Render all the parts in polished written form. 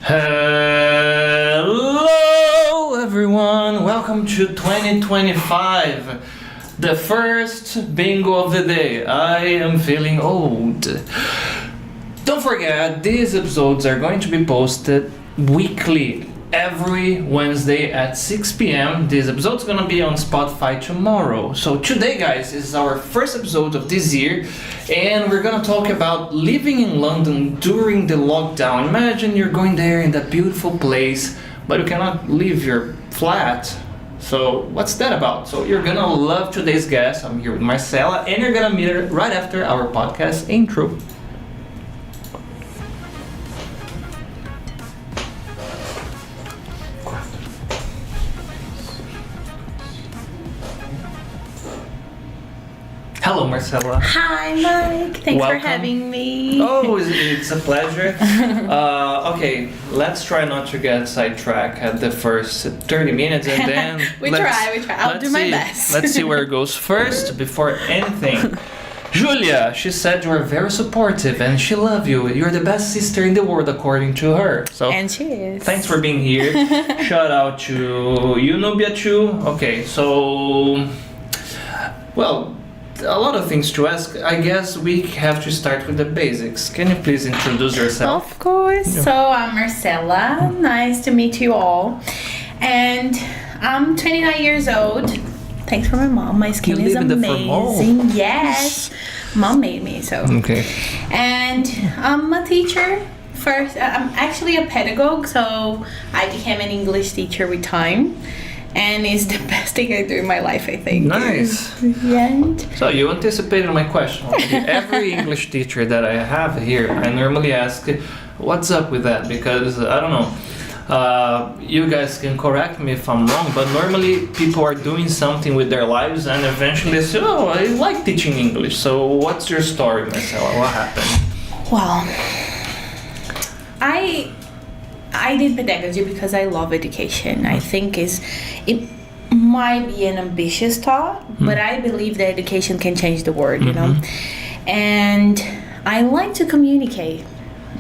Hello everyone, welcome to 2025, the first bingo of the day. I am feeling old. Don't forget, these episodes are going to be posted weekly, every Wednesday at 6 p.m. This episode's gonna be on Spotify tomorrow. So today, guys, is our first episode of this year, and we're gonna talk about living in London during the lockdown. Imagine you're going there in that beautiful place, but you cannot leave your flat. So what's that about? So you're gonna love today's guest. I'm here with Marcela, and you're gonna meet her right after our podcast intro. Hello, Marcela. Hi, Mike. Thanks Welcome. for having me. Oh, it's a pleasure. Okay, let's try not to get sidetracked at the first 30 minutes, and then we try. I'll do my best. Let's see where it goes first before anything. Julia, she said you are very supportive and she loves you. You're the best sister in the world, according to her. So, and she is. Thanks for being here. Shout out to you, Nubia, too. Okay, so, well, a lot of things to ask. I guess we have to start with the basics. Can you please introduce yourself? Of course. Yeah. So I'm Marcela. Nice to meet you all. And I'm 29 years old. Thanks for my mom. My skin is amazing. Yes. Mom made me, so. Okay. And I'm a teacher. First, I'm actually a pedagogue, so I became an English teacher with time. And it's the best thing I do in my life, I think. Nice. And so you anticipated my question. Every English teacher that I have here, I normally ask, what's up with that? Because, I don't know, you guys can correct me if I'm wrong, but normally people are doing something with their lives and eventually they say, oh, I like teaching English. So what's your story, Marcela? What happened? Well, I did pedagogy because I love education. I think it might be an ambitious thought, but I believe that education can change the world, you know. And I like to communicate.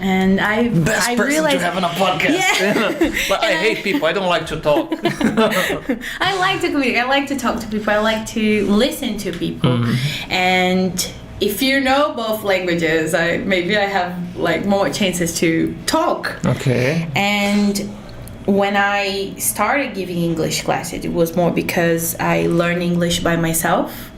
And I person to have on a podcast. Yeah. But I hate people. I don't like to talk. I like to communicate. I like to talk to people. I like to listen to people. And if you know both languages, maybe I have like more chances to talk. Okay. And when I started giving English classes, it was more because I learned English by myself.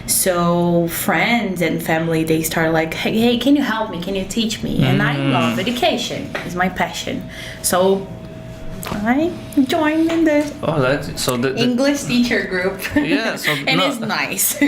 So friends and family, they started like, hey, can you help me? Can you teach me? And I love education. It's my passion. So I joined in the English teacher group. Yeah. So and it's nice.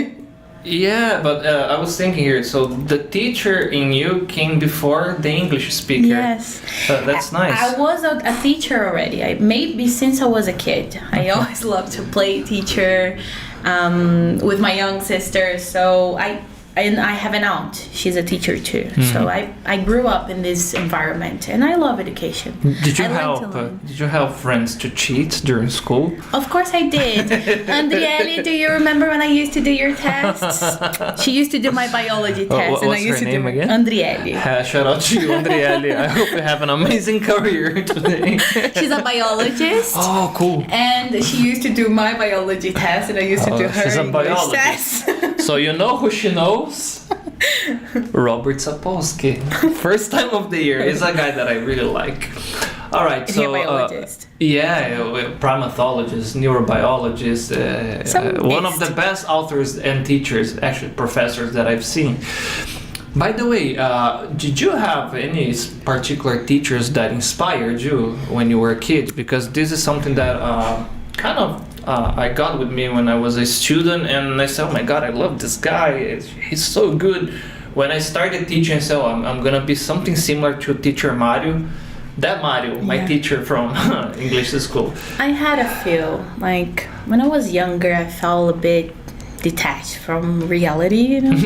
Yeah, but I was thinking here, so the teacher in you came before the English speaker. Yes. That's nice. I was a teacher already. Maybe since I was a kid. I always loved to play teacher with my young sister. So I have an aunt. She's a teacher too. So I grew up in this environment and I love education. Did you help friends to cheat during school? Of course I did. Andriele, do you remember when I used to do your tests? She used to do my biology test and I used to do again? Andriele. Shout out to you, Andriele. I hope you have an amazing career today. She's a biologist. Oh, cool. And she used to do my biology test and I used to do her English test. So you know who she knows? Robert Sapolsky. First time of the year is a guy that I really like. All right, is he a biologist? Primatologist, neurobiologist, one of the best authors and teachers, actually professors that I've seen. By the way, did you have any particular teachers that inspired you when you were a kid? Because this is something that I got with me when I was a student, and I said, oh my God, I love this guy. He's so good. When I started teaching, I said, I'm going to be something similar to teacher Mario. That Mario, my teacher from English school. I had a few. Like, when I was younger, I felt a bit detached from reality, you know.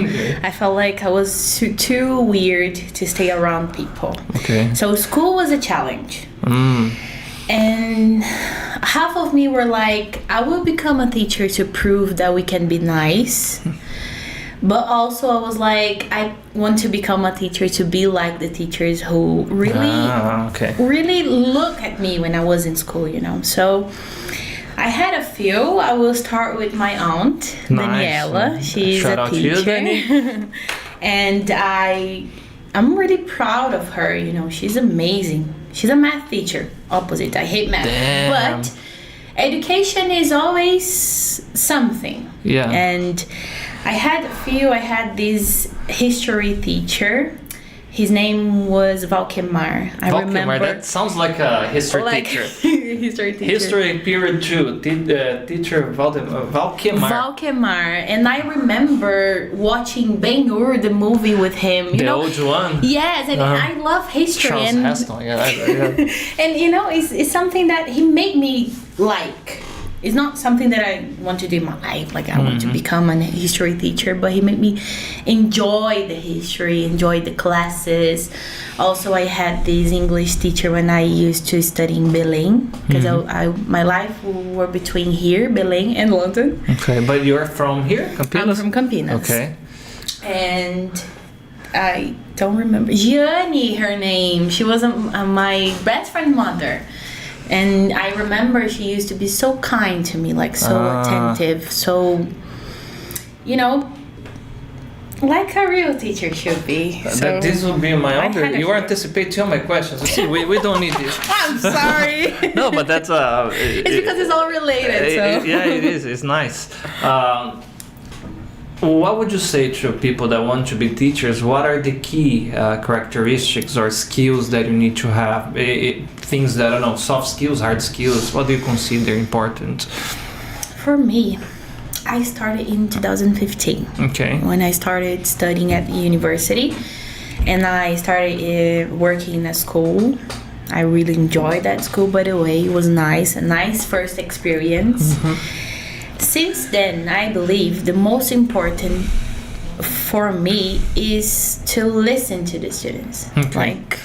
I felt like I was too weird to stay around people. Okay. So school was a challenge. And half of me were like, I will become a teacher to prove that we can be nice. But also I was like, I want to become a teacher to be like the teachers who really look at me when I was in school, you know. So I had a few. I will start with my aunt, Daniela. She's Shout a out to you, teacher. Danny. And I'm really proud of her, you know. She's amazing. She's a math teacher. Opposite. I hate math. Damn. But education is always something. Yeah. And I had a few. I had this history teacher. His name was Valdemar. I remember. That sounds like a history teacher. History teacher. History period 2. Teacher Valdemar. Valdemar. And I remember watching Ben-Hur, the movie with him. You The know? old one. Yes, and I love history. Charles and Heston. Yeah. and you know, it's something that he made me like. It's not something that I want to do in my life. Like, I want to become a history teacher, but he made me enjoy the history, enjoy the classes. Also, I had this English teacher when I used to study in Belém, because my life were between here, Belém, and London. Okay, but you're from here, Campinas? I'm from Campinas. Okay. And I don't remember. Gianni, her name. She was my best friend's mother. And I remember she used to be so kind to me, like so attentive, so, you know, like a real teacher should be. So This will be my order. You few. anticipate all my questions. See, we don't need this. I'm sorry. No, but that's It's because it's all related. So. Yeah, it is. It's nice. What would you say to people that want to be teachers? What are the key characteristics or skills that you need to have? Things that, I don't know, soft skills, hard skills. What do you consider important? For me, I started in 2015. Okay. When I started studying at the university, and I started working in a school. I really enjoyed that school, by the way. It was nice, a nice first experience. Since then, I believe the most important for me is to listen to the students. Okay. Like,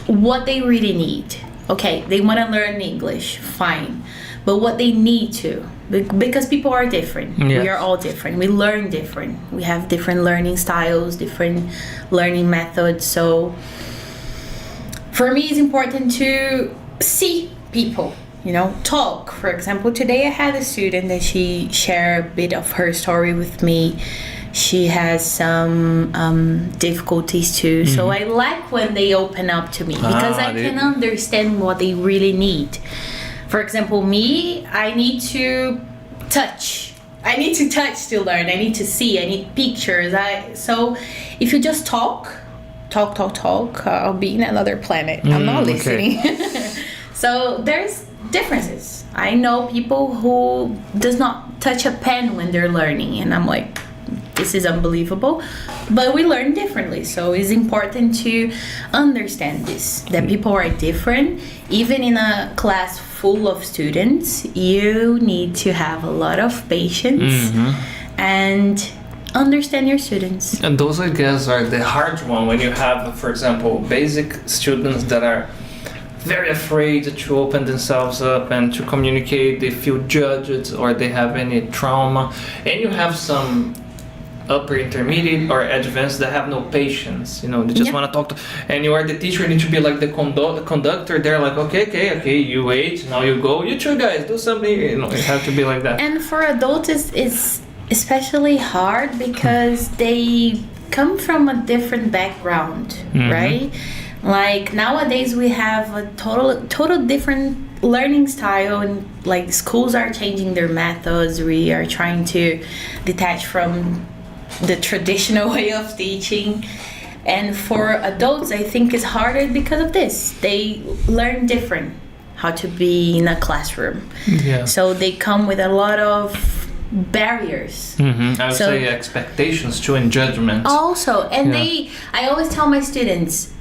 what they really need. Okay, they want to learn English, fine. But what they need to, because people are different. Yes. We are all different. We learn different. We have different learning styles, different learning methods. So for me, it's important to see people, you know, talk. For example, today I had a student that she shared a bit of her story with me. She has some difficulties too. So I like when they open up to me because I can understand what they really need. For example, me, I need to touch. I need to touch to learn. I need to see. I need pictures. So if you just talk, I'll be in another planet. I'm not listening. So there's differences. I know people who does not touch a pen when they're learning, and I'm like, this is unbelievable. But we learn differently, so it's important to understand this, that people are different. Even in a class full of students, you need to have a lot of patience and understand your students. And those, I guess, are the hard one when you have, for example, basic students that are very afraid to open themselves up and to communicate. They feel judged or they have any trauma. And you have some upper intermediate or advanced that have no patience, you know, they just want to talk to, and you are the teacher, you need to be like the conductor. They're like, okay, you wait, now you go, you two guys do something, you know, you have to be like that. And for adults it's especially hard because they come from a different background, right? Like nowadays we have a total different learning style, and like schools are changing their methods. We are trying to detach from the traditional way of teaching, and for adults I think it's harder because of this. They learn different how to be in a classroom, so they come with a lot of barriers. I would say expectations too, and judgments also, and I always tell my students,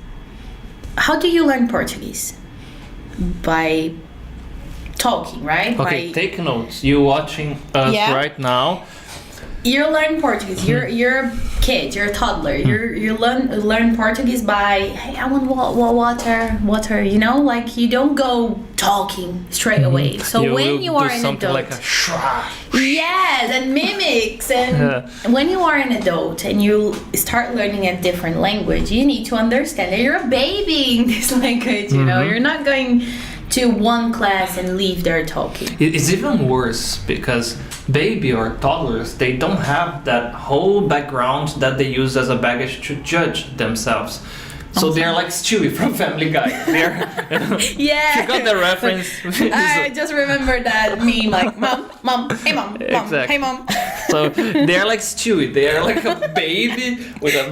how do you learn Portuguese? By talking, right? Okay, take notes. You watching us right now. You learn Portuguese. You're a kid. You're a toddler. You learn Portuguese by, hey, I want water. You know, like you don't go talking straight away. So when you are an adult, like a shra. yes, and mimics, and when you are an adult and you start learning a different language, you need to understand that you're a baby in this language. You know, you're not going to one class and leave there talking. It's even worse because baby or toddlers, they don't have that whole background that they use as a baggage to judge themselves. So they're like Stewie from Family Guy. They're Yeah. You got the reference. I just remember that meme, like mom, hey mom, Exactly. hey mom. So they're like Stewie. They are like a baby with a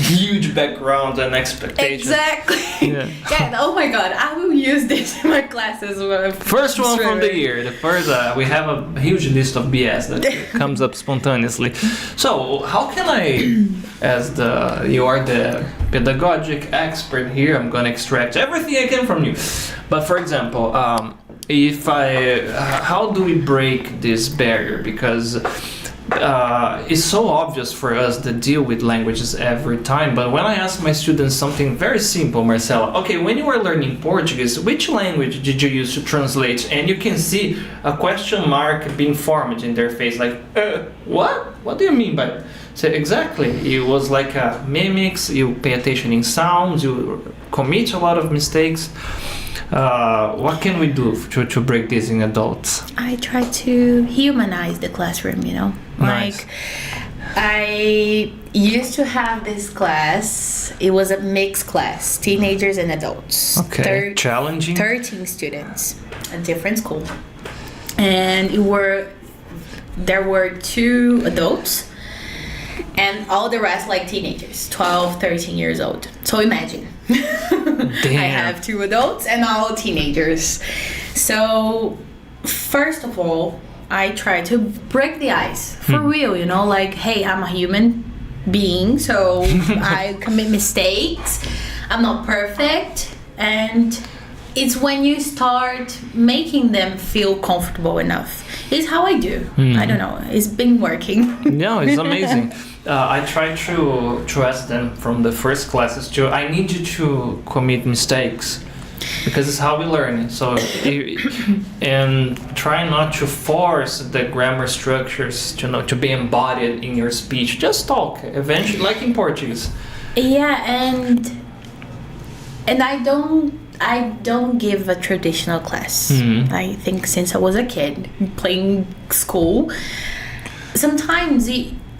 huge background and expectations. Exactly. Yeah. Oh my god, I will use this in my classes. First one from the year. The first, we have a huge list of BS that comes up spontaneously. So how can I, as you are the pedagogic expert here, I'm gonna extract everything I can from you. But for example, if how do we break this barrier? Because it's so obvious for us to deal with languages every time, but when I ask my students something very simple, Marcela, okay, when you were learning Portuguese, which language did you use to translate? And you can see a question mark being formed in their face, like, what? What do you mean by? So exactly, it was like mimics, you pay attention in sounds, you commit a lot of mistakes. What can we do to break this in adults? I try to humanize the classroom, you know. Nice. Like, I used to have this class. It was a mixed class, teenagers and adults. Okay, challenging. 13 students, a different school. And there were 2 adults and all the rest like teenagers, 12, 13 years old. So imagine. I have 2 adults and all teenagers. So first of all, I try to break the ice for real, you know, like, hey, I'm a human being, so I commit mistakes. I'm not perfect. And it's when you start making them feel comfortable enough. It's how I do. I don't know. It's been working. No, it's amazing. I try to ask them from the first classes to, I need you to commit mistakes because it's how we learn. So, and try not to force the grammar structures to be embodied in your speech. Just talk, eventually, like in Portuguese. Yeah, and I don't give a traditional class. I think since I was a kid playing school, sometimes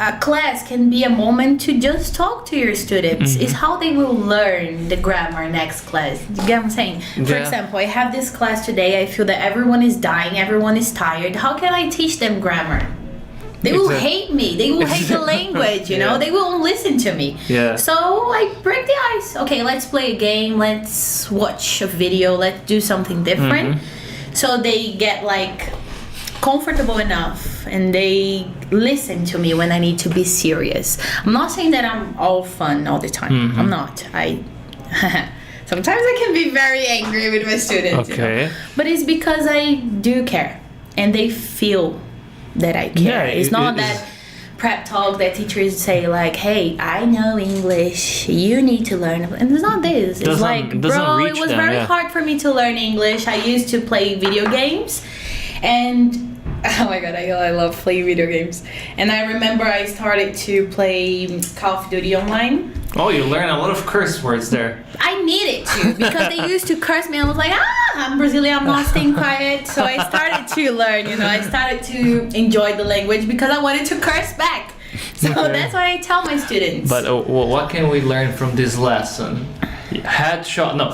a class can be a moment to just talk to your students. It's how they will learn the grammar next class. You get what I'm saying? For example, I have this class today. I feel that everyone is dying, everyone is tired. How can I teach them grammar? They will hate me. They will hate the language, you know? They won't listen to me. Yeah. So I break the ice. Okay, let's play a game. Let's watch a video. Let's do something different. So they get like comfortable enough and they listen to me when I need to be serious. I'm not saying that I'm all fun all the time. I'm not. Sometimes I can be very angry with my students. Okay. You know? But it's because I do care and they feel that I care. Yeah, it's not that prep talk that teachers say like, hey, I know English, you need to learn. And it's not this. It's like, bro, it was very hard for me to learn English. I used to play video games and oh my god, I love playing video games. And I remember I started to play Call of Duty online. Oh, you learn a lot of curse words there. I needed to because they used to curse me. I was like, I'm Brazilian, I'm not staying quiet. So I started to learn, you know, I started to enjoy the language because I wanted to curse back. So that's what I tell my students. But what can we learn from this lesson? Headshot, no.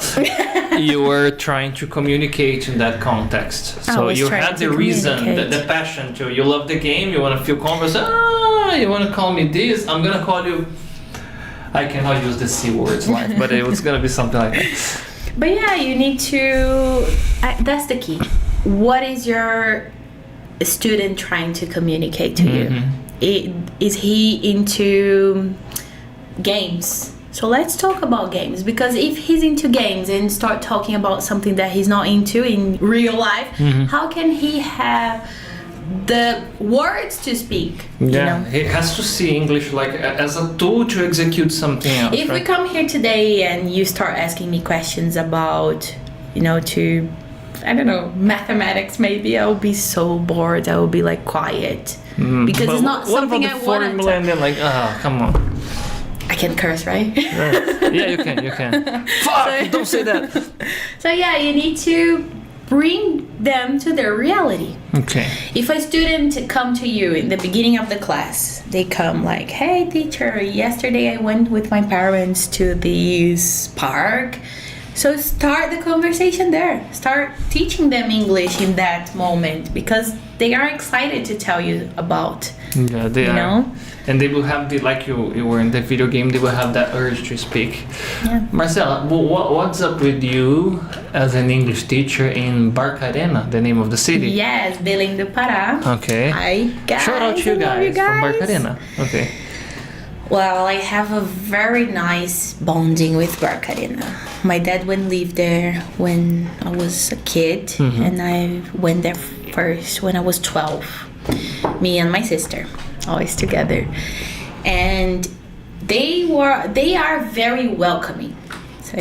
You were trying to communicate in that context. So you had the reason, the passion to, you love the game, you want to feel comfortable, you want to call me this, I'm going to call you, I cannot use the C words live, but it was going to be something like that. But yeah, you need to, that's the key. What is your student trying to communicate to you? Is he into games? So let's talk about games, because if he's into games and start talking about something that he's not into in real life, how can he have the words to speak? Yeah, you know? He has to see English like as a tool to execute something else. If we come here today and you start asking me questions about, you know, to I don't know, mathematics maybe, I would be so bored. I would be like quiet. Because it's not something I want to... What about the formula and then like, come on. I can curse, right? Yeah, you can. Fuck, don't say that. So yeah, you need to bring them to their reality. Okay. If a student come to you in the beginning of the class, they come like, hey teacher, yesterday I went with my parents to this park. So start the conversation there. Start teaching them English in that moment because they are excited to tell you about. Yeah, they you are. Know? And they will have the, like you were in the video game, they will have that urge to speak. Yeah. Marcela, what's up with you as an English teacher in Barcarena, the name of the city? Yes, Belém do Pará. Okay. Hi guys. Shout out to you guys from Barcarena. Okay. Well, I have a very nice bonding with Barcarena. My dad went live there when I was a kid, and I went there first when I was 12. Me and my sister, always together, and they are very welcoming. So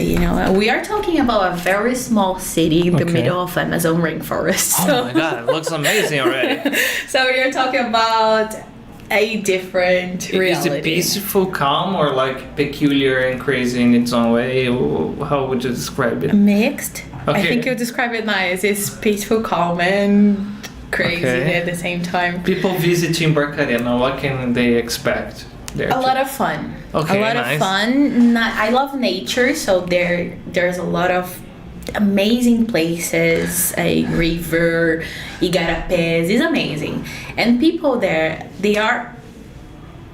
we are talking about a very small city in the middle of Amazon rainforest. Oh my God, it looks amazing already. So we are talking about a different reality. Is it peaceful, calm, or like peculiar and crazy in its own way? How would you describe it? Mixed. Okay. I think you describe it nice. It's peaceful, calm, and crazy at the same time. People visiting Barcarena, what can they expect there? A lot of fun. Okay, a lot nice. of fun. I love nature, so there's a lot of amazing places. A river, igarapés is amazing, and people there, they are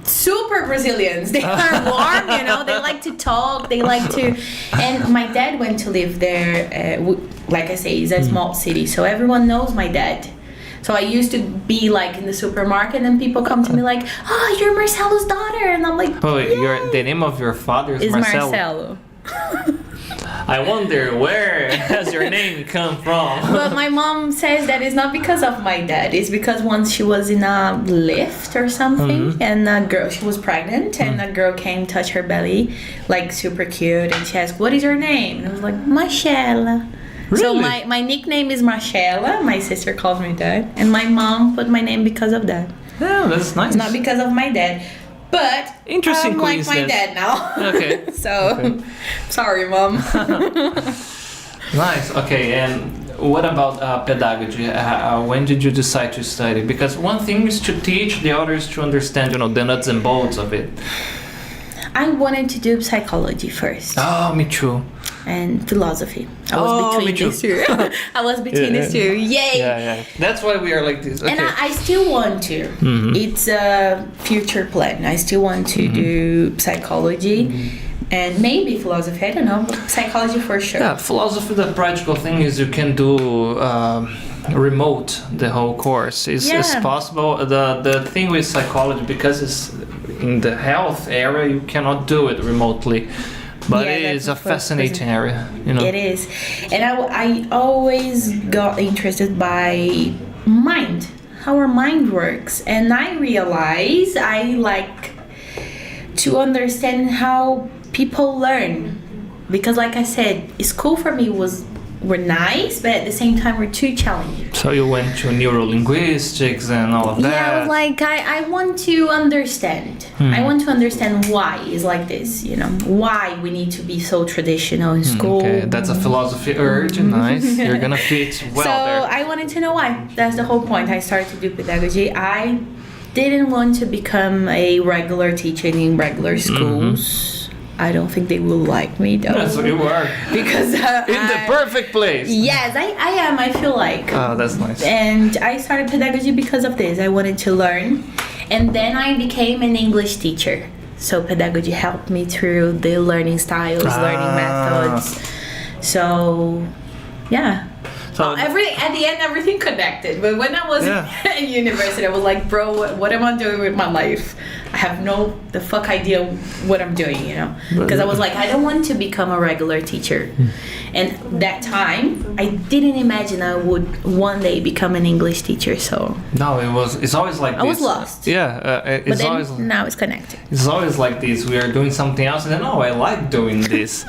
super Brazilians. They are warm, they like to talk, they like to, and my dad went to live there, like I say, it's a small city, so everyone knows my dad. So I used to be like in the supermarket and people come to me like, oh, you're Marcelo's daughter, and I'm like, oh, the name of your father is Marcelo. I wonder where has your name come from? But my mom says that it's not because of my dad. It's because once she was in a lift or something, and she was pregnant, and a girl came touch her belly, like super cute, and she asked, "What is your name?" And I was like, Marcela. Really? So my nickname is Marcela. My sister calls me that, and my mom put my name because of that. Oh, that's nice. It's not because of my dad. But interesting I'm like my coincidence. dad now. Okay. So, sorry, mom. Nice. Okay. And what about pedagogy? When did you decide to study? Because one thing is to teach, the other is to understand, the nuts and bolts of it. I wanted to do psychology first. Oh, me too. And philosophy. I was between these two. I was between these two. Yay! Yeah. That's why we are like this. Okay. And I still want to. It's a future plan. I still want to do psychology and maybe philosophy. I don't know. But psychology for sure. Yeah, philosophy, the practical thing is you can do remote the whole course. It's possible. The thing with psychology, because it's in the health area, you cannot do it remotely. But it is a fascinating area, It is. And I always got interested by mind, how our mind works. And I realize I like to understand how people learn. Because like I said, school for me were nice, but at the same time were too challenging. So you went to neurolinguistics and all of that? Yeah, I was like, I want to understand. I want to understand why it's like this, why we need to be so traditional in school. Okay, that's a philosophy urge, nice. You're gonna fit well there. So I wanted to know why. That's the whole point. I started to do pedagogy. I didn't want to become a regular teacher in regular schools. I don't think they will like me though. That's what you are. Because in the perfect place. Yes, I am. I feel like. Oh, that's nice. And I started pedagogy because of this. I wanted to learn, and then I became an English teacher. So pedagogy helped me through the learning styles, learning methods. So, yeah. So at the end, everything connected. But when I was in university, I was like, bro, what am I doing with my life? I have no idea what I'm doing, Because I was like, I don't want to become a regular teacher. And that time, I didn't imagine I would one day become an English teacher. So no, it's always like this. I was lost. Yeah, it's but then always now it's connected. It's always like this. We are doing something else, and then I like doing this.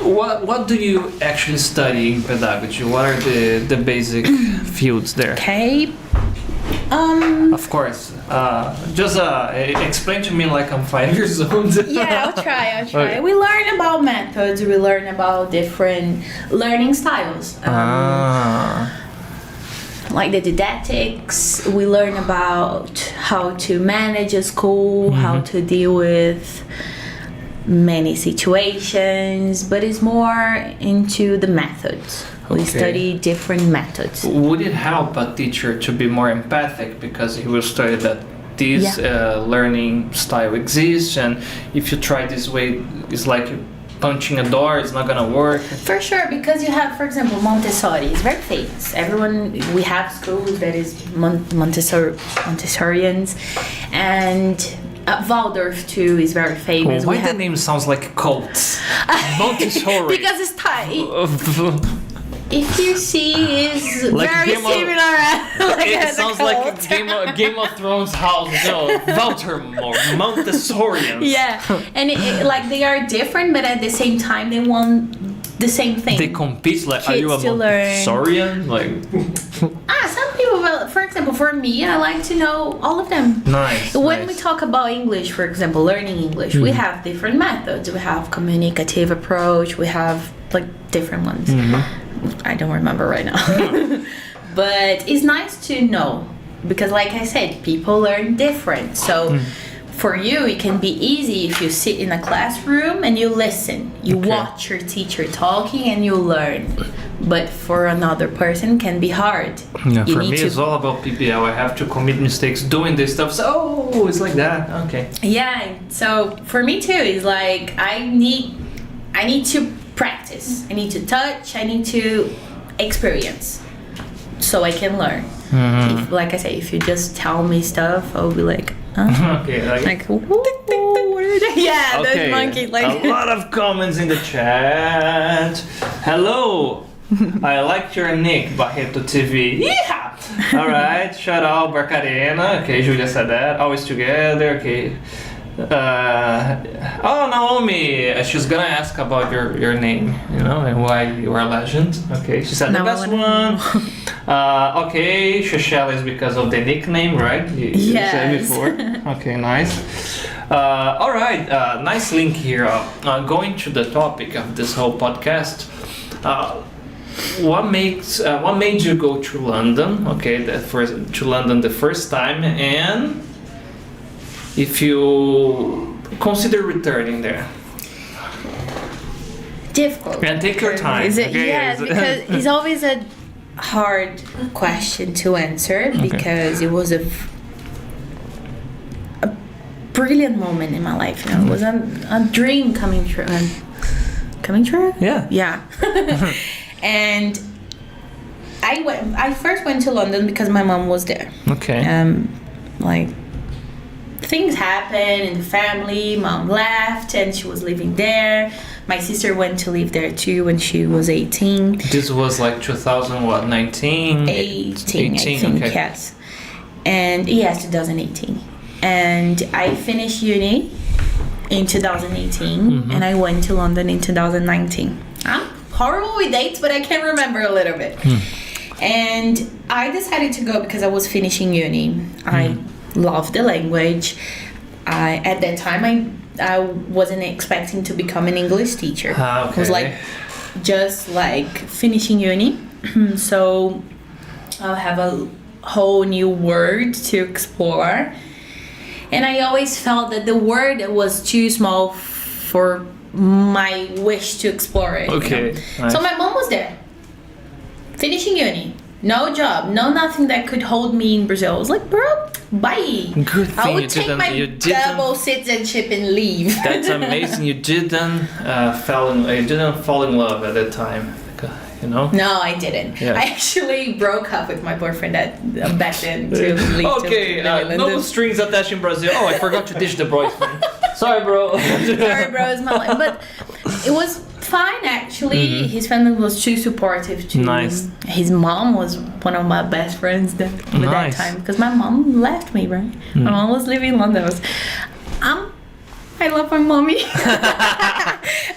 What do you actually study in pedagogy? What are the basic fields there? Okay. Of course. Just explain to me like I'm 5 years old. Yeah, I'll try. Okay. We learn about methods. We learn about different learning styles. Like the didactics. We learn about how to manage a school, how to deal with many situations, but it's more into the methods. We Okay. study different methods. Would it help a teacher to be more empathic because he will study that this learning style exists, and if you try this way, it's like punching a door, it's not gonna work? For sure, because you have, for example, Montessori is very famous. We have schools that is Montessorians, and Waldorf too is very famous. Why the name sounds like cults? Montessori. Because it's if you see, is Like very Game of- similar. It sounds like a Game of Thrones house. Baltimore, Montessorians. Yeah, and like they are different, but at the same time they want the same thing. They compete. Like, are you a Kids to learn. Montessorian? Like, Some people, well, for example, for me, I like to know all of them. nice. When we nice. talk about English, for example, learning English, we have different methods. We have communicative approach. We have like different ones. I don't remember right now. But it's nice to know because, like I said, people learn different. So for you, it can be easy if you sit in a classroom and you listen. You Okay. watch your teacher talking and you learn. But for another person, can be hard. Yeah, You for need me, to- it's all about PPL. I have to commit mistakes doing this stuff. So, oh, it's like that. Okay. Yeah, so for me too, it's like I need to practice. I need to touch. I need to experience, so I can learn. If, like I say, if you just tell me stuff, I'll be like, Okay. like, yeah, Okay. those monkeys, like. A lot of comments in the chat. Hello. I liked your nick, Barreto TV. Yeah. All right. Shout out Barcarena. Okay, Julia said that. Always together. Okay. Naomi, she's gonna ask about your name, and why you are a legend. Okay, she said the Now I best wanna one. Okay, Shoshelle is because of the nickname, right? You said Yes. before. Okay, nice. All right, nice link here. Going to the topic of this whole podcast. What made you go to London? Okay, to London the first time, and if you consider returning there. Difficult. And take your time. Is it? Okay? Yeah, because it's always a hard question to answer because it was a brilliant moment in my life. It was a dream coming true. Coming true? Yeah. Yeah. And I first went to London because my mom was there. Okay. Like things happened in the family. Mom left and she was living there. My sister went to live there too when she was 18. This was like 2019? 18, I think, okay. yes. And yes, 2018. And I finished uni in 2018 and I went to London in 2019. I'm horrible with dates, but I can remember a little bit. And I decided to go because I was finishing uni. I loved the language. At that time, I wasn't expecting to become an English teacher. Okay. It was like just like finishing uni. So I'll have a whole new world to explore. And I always felt that the world was too small for my wish to explore it. Okay. Nice. So my mom was there, finishing uni, no job, no nothing that could hold me in Brazil. I was like, bro, bye. Good thing I would you take didn't- my you didn't- double citizenship and leave. That's amazing. You didn't fall in love at that time, No, I didn't. Yeah. I actually broke up with my boyfriend back then to leave Okay, to live in no London. strings attached in Brazil. Oh, I forgot to ditch the boyfriend. Sorry, bro. Sorry, bro, it's my life. But it was fine, actually. His family was too supportive too. Nice. His mom was one of my best friends at that Nice. time because my mom left me, right? My mom was living in London. I love my mommy.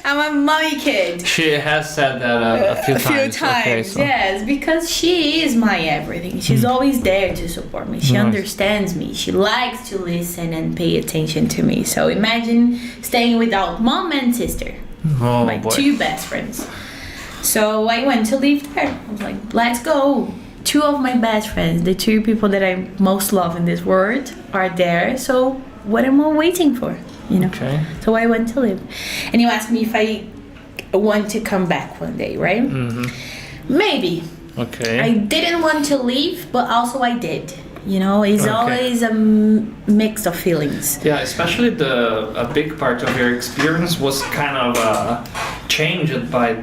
I'm a mommy kid. She has said that a few times. Okay, so. Yes, because she is my everything. She's always there to support me. She understands me. She likes to listen and pay attention to me. So imagine staying without mom and sister, my two best friends. So I went to live there. I was like, let's go. Two of my best friends, the two people that I most love in this world, are there. So what am I waiting for? You know. Okay. So I went to live, and you asked me if I want to come back one day, right? Maybe. Okay. I didn't want to leave, but also I did. You know, it's always a mix of feelings. Yeah, especially a big part of your experience was kind of changed by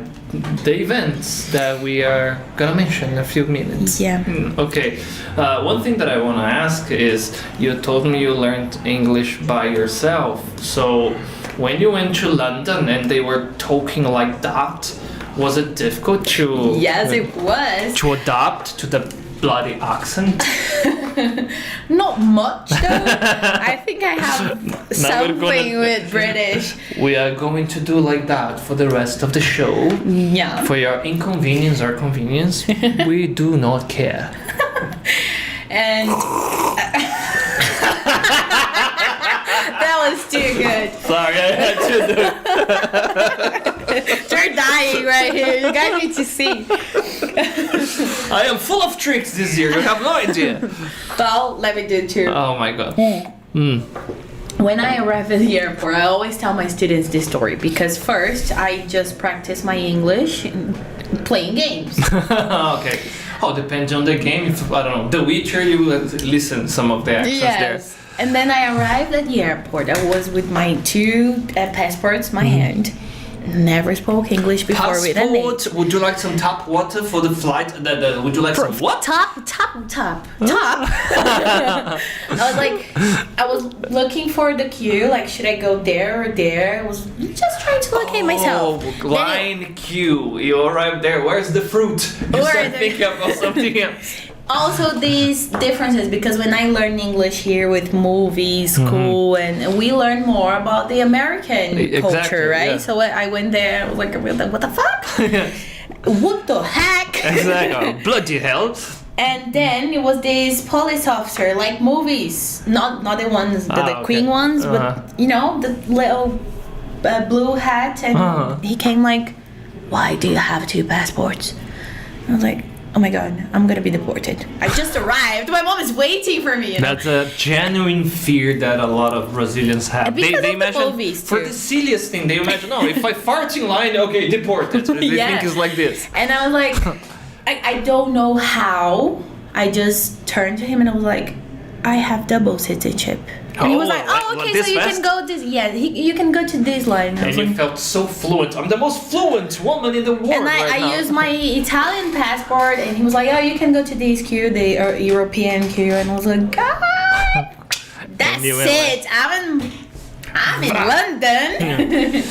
the events that we are gonna mention in a few minutes. Yeah. Okay. One thing that I want to ask is, you told me you learned English by yourself. So when you went to London and they were talking like that, was it difficult to? Yes, it was. To adapt to the bloody accent? Not much though. I think I have something with British. We are going to do like that for the rest of the show. Yeah. For your inconvenience or convenience, we do not care. And that was too good. Sorry, I had to do it. You're dying right here. You guys need to see. I am full of tricks this year. You have no idea. Well, let me do it too. Oh my god. When I arrive at the airport, I always tell my students this story because first I just practice my English playing games. Okay. Oh, depends on the game. If, I don't know, The Witcher, you listen some of the accents there. And then I arrived at the airport. I was with my two passports in my hand. Never spoke English before with a name. Passport, would you like some tap water for the flight? Would you like some what? Top. I was looking for the queue, like should I go there or there? I was just trying to locate myself. Oh, line queue. You arrived there. Where's the fruit? You start thinking about something else. Also these differences, because when I learn English here with movies, school, and we learn more about the American culture, right? Yeah. So I went there, I was like, what the fuck? What the heck? Exactly. Bloody hell. And then it was this police officer, like movies, not the ones, the Queen ones, but you know, the little blue hat, and he came like, why do you have two passports? I was like, oh my god, I'm gonna be deported. I just arrived. My mom is waiting for me. You know? That's a genuine fear that a lot of Brazilians have. They imagine, for the silliest thing, they imagine, oh, if I fart in line, okay, deported. They think it's like this. And I was like, I don't know how. I just turned to him and I was like, I have double citizenship. And he was like, oh, okay, so you can go this, you can go to this line. And you felt so fluent. I'm the most fluent woman in the world. And I used my Italian passport, and he was like, oh, you can go to this queue, the European queue. And I was like, God, that's it. I'm in London.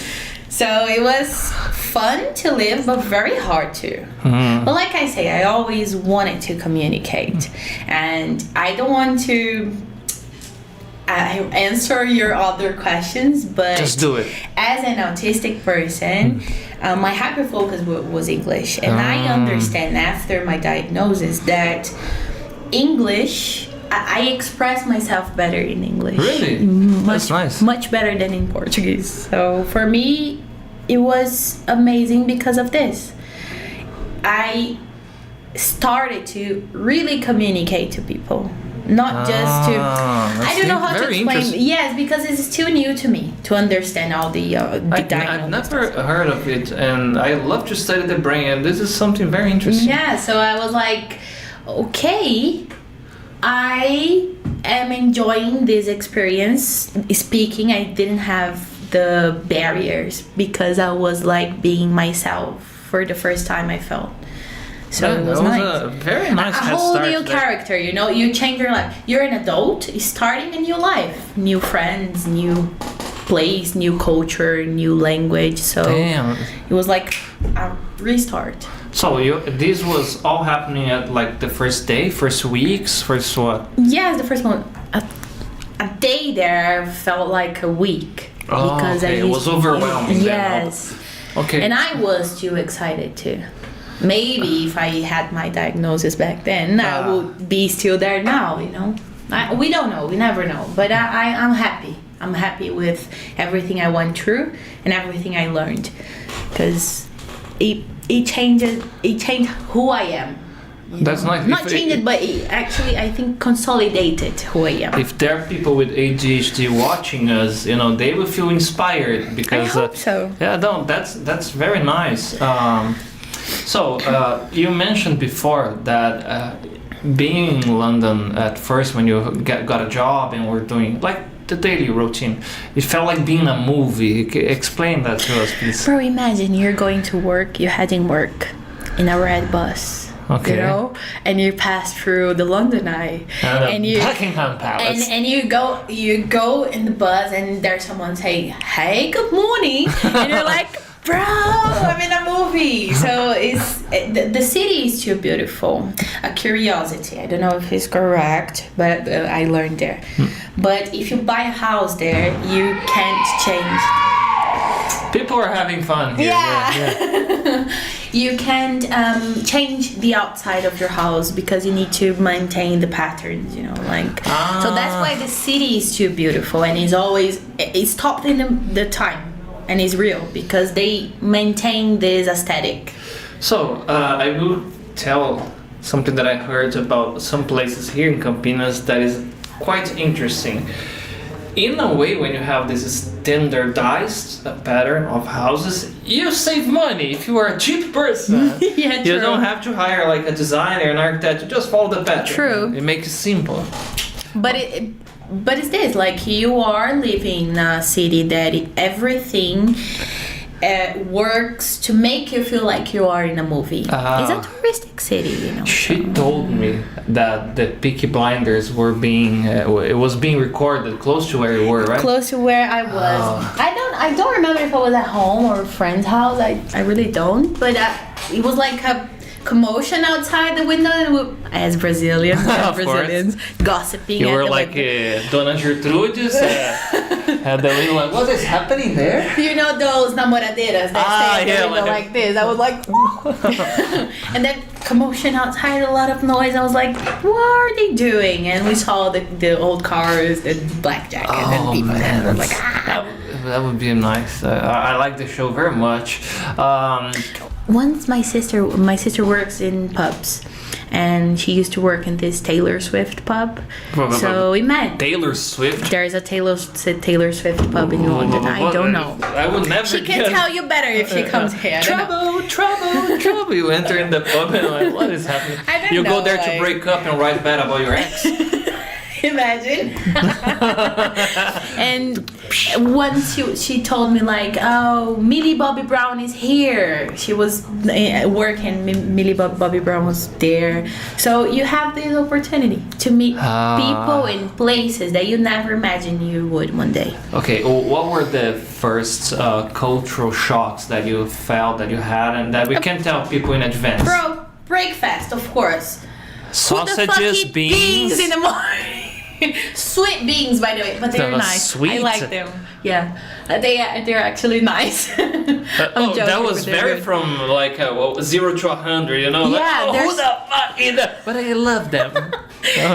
So it was fun to live, but very hard too. But like I say, I always wanted to communicate. And I don't want to answer your other questions, but just do it. As an autistic person, my hyper focus was English, and I understand after my diagnosis that English, I express myself better in English. Really? That's nice. Much better than in Portuguese. So for me, it was amazing because of this. I started to really communicate to people. Not just to, I don't know how to explain. Yes, because it's too new to me to understand all the diagnosis. I've never heard of it, and I love to study the brain, and this is something very interesting. Yeah, so I was like, okay, I am enjoying this experience. Speaking, I didn't have the barriers because I was like being myself for the first time I felt. So it was nice. A very nice a whole new character, you know. You change your life. You're an adult, starting a new life, new friends, new place, new culture, new language. So it was like a restart. So this was all happening at like the first day, first weeks, first what? Yes, the first one. A day there felt like a week. Oh, because it was overwhelming. Yes. Okay. And I was too excited too. Maybe if I had my diagnosis back then, I would be still there now, you know. We don't know, we never know. But I'm happy. I'm happy with everything I went through and everything I learned. Because it changed who I am. That's nice. Not changed, but it actually, I think, consolidated who I am. If there are people with ADHD watching us, you know, they will feel inspired because. I hope so. Yeah, no, that's very nice. So you mentioned before that being in London at first, when you got a job and were doing like the daily routine, it felt like being a movie. Explain that to us, please. Bro, imagine you're going to work, you're heading work in a red bus. Okay. You know, and you pass through the London Eye, and you Buckingham Palace, and you go in the bus, and there's someone saying, "Hey, good morning," and you're like, "Bro, I'm in a movie." So the city is too beautiful. A curiosity. I don't know if it's correct, but I learned there. But if you buy a house there, you can't change. People are having fun here. Yeah. You can't change the outside of your house because you need to maintain the patterns, you know, like. So that's why the city is too beautiful, and it's top in the time, and it's real because they maintain this aesthetic. So I will tell something that I heard about some places here in Campinas that is quite interesting. In a way, when you have this standardized pattern of houses, you save money if you are a cheap person. Yeah, you true. don't have to hire like a designer, an architect. You just follow the pattern. True. It makes it simple. But it's this, like, you are living in a city that everything works to make you feel like you are in a movie. It's a touristic city, you know. She told me that the Peaky Blinders were being it was being recorded close to where you were, right? Close to where I was. I don't remember if I was at home or a friend's house. I really don't. But it was like a commotion outside the window, and as Brazilians, gossiping. You at were the like window. Dona Gertrudes at the window, like, what is happening there? You know those namoradeiras that stay at the window like this. I was like, and then commotion outside, a lot of noise. I was like, what are they doing? And we saw the old cars, the blackjack, and then people. And I was like, that would be nice. I like the show very much. Once my sister works in pubs, and she used to work in this Taylor Swift pub. So we met. Taylor Swift? There's a Taylor Swift pub in London. I don't know. I would never. She can tell you better if she comes here. Trouble. You enter in the pub and like, what is happening? I don't you know, go there to break up and write bad about your ex. Imagine. And once she told me like, oh, Millie Bobby Brown is here. She was working. Millie Bobby Brown was there. So you have this opportunity to meet people in places that you never imagined you would one day. Okay, well, what were the first cultural shocks that you felt that you had and that we can tell people in advance? Bro, breakfast, of course. Sausages, beans in the morning. Sweet beans, by the way, but they're nice. Sweet. I like them. Yeah, they're actually nice. That was very good. From like 0 to 100, you know. Yeah, like, who the fuck is that? But I love them.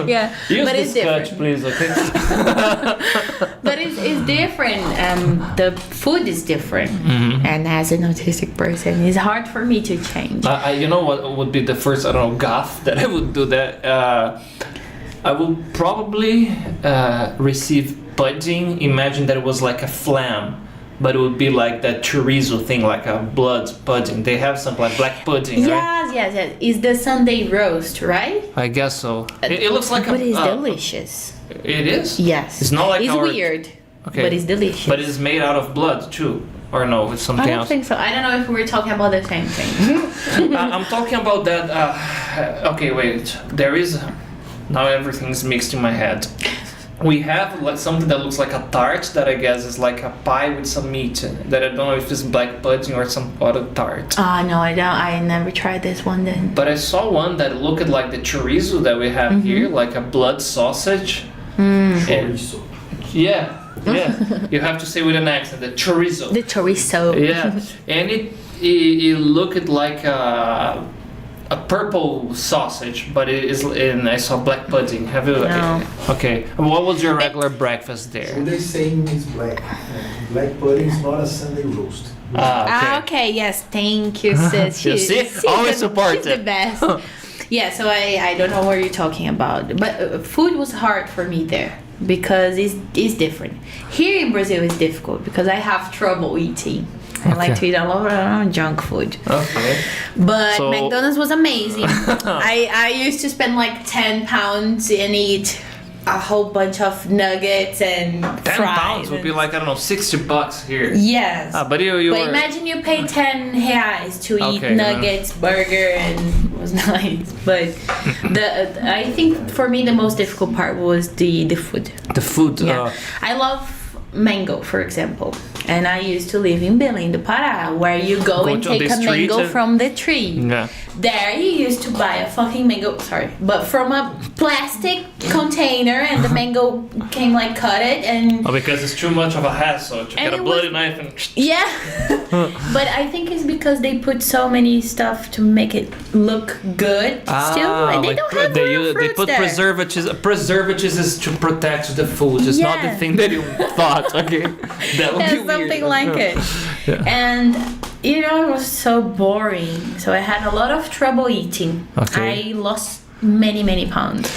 Yeah, use but the it's scotch, different. please, okay? But it's different. The food is different, and as an autistic person, it's hard for me to change. You know what would be the first gaff that I would do that. I will probably receive pudding. Imagine that it was like a flam, but it would be like that chorizo thing, like a blood pudding. They have some like black pudding, right? Yes. It's the Sunday roast, right? I guess so. It looks like but it's delicious. It is? Yes. It's not like it's weird, okay. But it's delicious. But it's made out of blood too. Or no, it's something else. I don't think so. I don't know if we're talking about the same thing. I'm talking about that. Okay, wait. There is... Now everything's mixed in my head. We have like something that looks like a tart that I guess is like a pie with some meat that I don't know if it's black pudding or some other tart. No, I don't. I never tried this one then. But I saw one that looked like the chorizo that we have here, like a blood sausage. Chorizo. Yeah. Yeah, you have to say with an accent, the chorizo. The chorizo. Yeah, and it looked like a purple sausage, but it is. And I saw black pudding. Have you? No. Okay. What was your regular breakfast So there? they saying is black. Black pudding is not a Sunday roast. Okay. Yes. Thank you, sis. You see? Always she's the supportive. best. Yeah. So I don't know what you're talking about, but food was hard for me there because it's different. Here in Brazil, it's difficult because I have trouble eating. I like to eat a lot of junk food. Okay. But So- McDonald's was amazing. I used to spend like 10 pounds and eat a whole bunch of nuggets and 10 fries. pounds would be like, I don't know, $60 here. Yes. But you But were... imagine you pay 10 reais to eat Okay, nuggets, burger, and it was nice. But I think for me the most difficult part was the food. The food. Yeah. I love mango, for example. And I used to live in Belém do Pará, where you go and to take the a street mango and- from the tree. Yeah. There you used to buy a fucking mango, but from a plastic container, and the mango came like cut it and Oh, because it's too much of a hassle to get a it bloody was- knife and... yeah. But I think it's because they put so many stuff to make it look good still, and they don't have real they fruits put there. preservatives. Preservatives is to protect the food. It's not the Yeah. thing that you thought. Okay, that would Yeah, be something weird. like it. Yeah. And you know, it was so boring. So I had a lot of trouble eating. Okay. I lost many pounds.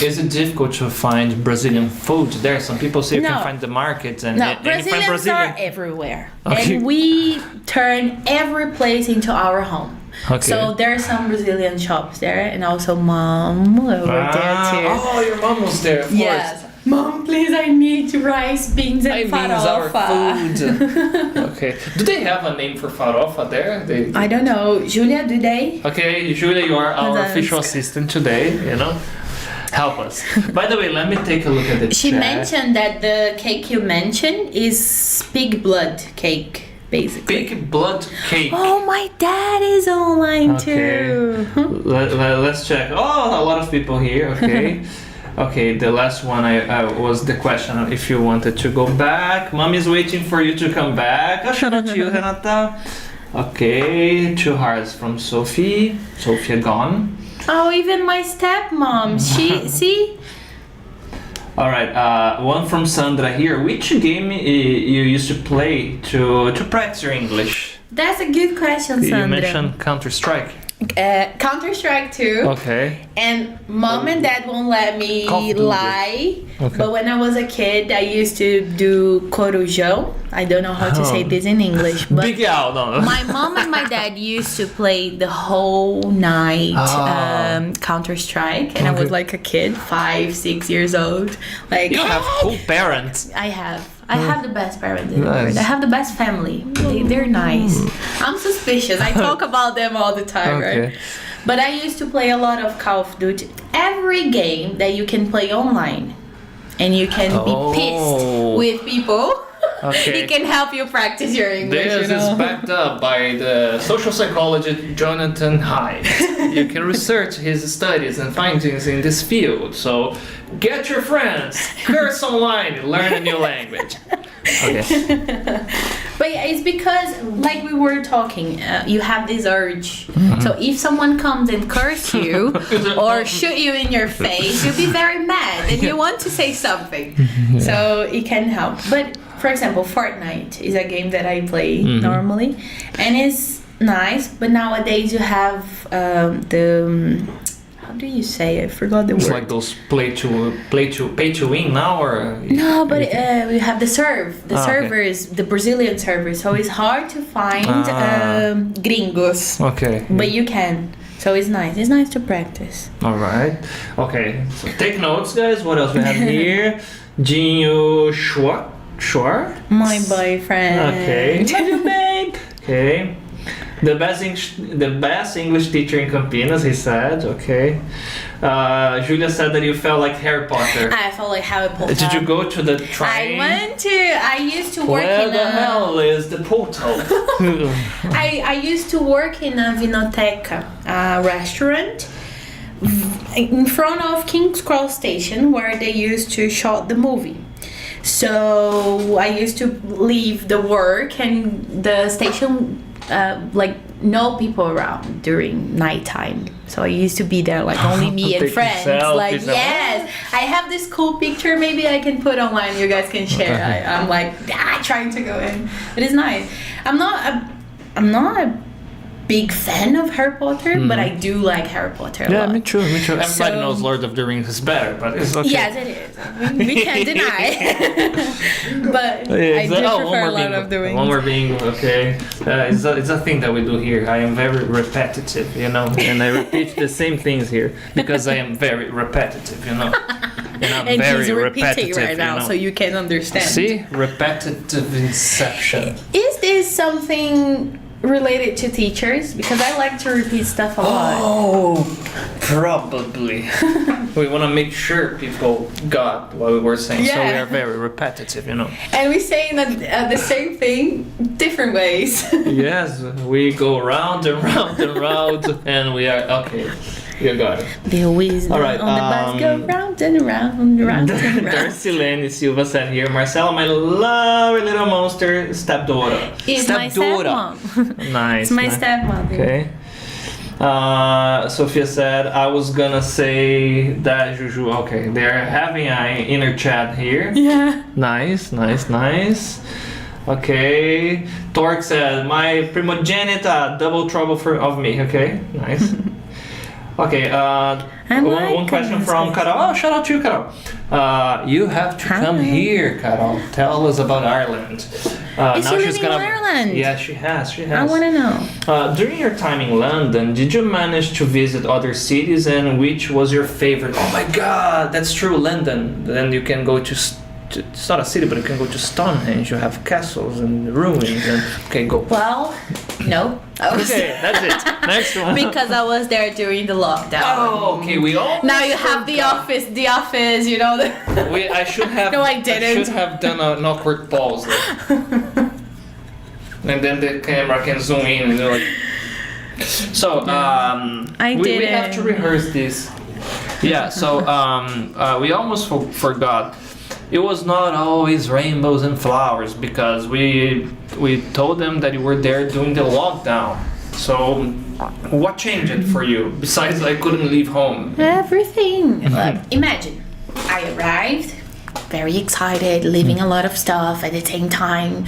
Is it difficult to find Brazilian food there? Some people say you No. can find the markets and, No, and you find Brazilians are Brazilian. everywhere. Okay. And we turn every place into our home. Okay. So there are some Brazilian shops there, and also mom over there too. Oh, your mom was there, of Yes. Mom, please, I need rice, beans, and course. I mean, our farofa. food. Okay. Do they have a name for farofa there? I don't know. Julia, do they? Okay, Julia, you are our That's- official assistant today, you know? Help us. By the way, let me take a look at the She chat. mentioned that the cake you mentioned is pig blood cake, basically. Pig blood cake. Oh, my dad is online Okay. too. Let's check. Oh, a lot of people here. Okay. Okay, the last one was the question if you wanted to go back. Mom is waiting for you to come back. Oh, shout out to you, Renata. Okay, 2 hearts from Sophie. Sophia gone. Oh, even my stepmom. She see. All right, one from Sandra here. Which game you used to play to practice your English? That's a good question, Sandra. You mentioned Counter-Strike. Counter-Strike too. Okay. And mom and dad won't let me Call of Duty. lie. Okay. But when I was a kid, I used to do corujão. I don't know how to say this in English, but Big Al, no. my mom and my dad used to play the whole night Oh. Counter-Strike, and I was Okay. like a kid, 5, 6 years old. Like You have cool parents. I have the best parents in the Nice. world. I have the best family. They're nice. I'm suspicious. I talk about them all the time, Okay. right? But I used to play a lot of Call of Duty. Every game that you can play online, and you can be Oh. pissed with people. Okay. It can help you practice your English. This you know? is backed up by the social psychologist Jonathan Haidt. You can research his studies and findings in this field. So get your friends, curse online, and learn a new language. Okay. But yeah, it's because, like we were talking, you have this urge. So if someone comes and curse you or shoot you in your face, you'll be very mad and you want to say something. So it can help. But for example, Fortnite is a game that I play normally, and it's nice. But nowadays you have how do you say? I forgot the It's word. like those pay to win now, or No, but we have the Ah, okay. servers, the Brazilian servers. So it's hard to find gringos, Okay. but you can. So it's nice. It's nice to practice. All right. Okay. So take notes, guys. What else we have here? Jinho Schwar. My boyfriend. Okay. Love you, babe. Okay. The best English teacher in Campinas, he said. Okay. Julia said that you felt like Harry Potter. I felt like Harry Potter. Did you go to the I train? went to. I used to work Where in the a. hell is the portal? I used to work in a vinoteca restaurant in front of King's Cross Station, where they used to shot the movie. So I used to leave the work and the station, no people around during nighttime. So I used to be there like only me and Take friends. selfies Like and- yes, I have this cool picture. Maybe I can put online. You guys can share. I'm like trying to go in. It is nice. I'm not a big fan of Harry Potter, but I do like Harry Potter a lot. Me too. Everybody So- knows Lord of the Rings is better, but it's okay. Yes, it is. We can't deny. But I do prefer Lord of the Rings. One more bingo, okay. It's a thing that we do here. I am very repetitive, and I repeat the same things here because I am very repetitive, And I'm And very he's repeating repetitive, right now, so you can understand. See? Repetitive inception. Is this something related to teachers? Because I like to repeat stuff a lot. Oh, probably. We want to make sure people got what we were saying, so we Yeah. are very repetitive, And we say the same thing different ways. Yes, we go round and round and round, and we are okay. You got it. The wheels All right, on the bus go round and round and round and round. Darcilene Silva said here, Marcela, my lovely little monster, stepdaughter. It's my stepmom. Nice. It's my nice. stepmom. Okay. Sophia said, I was gonna say that Juju. Okay, they're having an inner chat here. Yeah. Nice. Okay. Torque said, my primogenita, double trouble of me. Okay, nice. Okay, one question from Carol. Oh, shout out to you, Carol. You have to come here, Carol. Tell us about Ireland. Is she living in Ireland? Yeah, she has. I want to know. During your time in London, did you manage to visit other cities, and which was your favorite? Oh my God, that's true, London. Then you can go to it's not a city, but you can go to Stonehenge. You have castles and ruins. And okay, go. Well, no. Okay, that's it. Next one. Because I was there during the lockdown. Oh, okay. We all. Now you have the office. I should have. No, I didn't. I should have done an awkward pause. And then the camera can zoom in and you're like. So we have to rehearse this. Yeah. So we almost forgot. It was not always rainbows and flowers because we told them that you were there during the lockdown. So what changed for you besides I couldn't leave home? Everything. Imagine, I arrived, very excited, leaving a lot of stuff at the same time.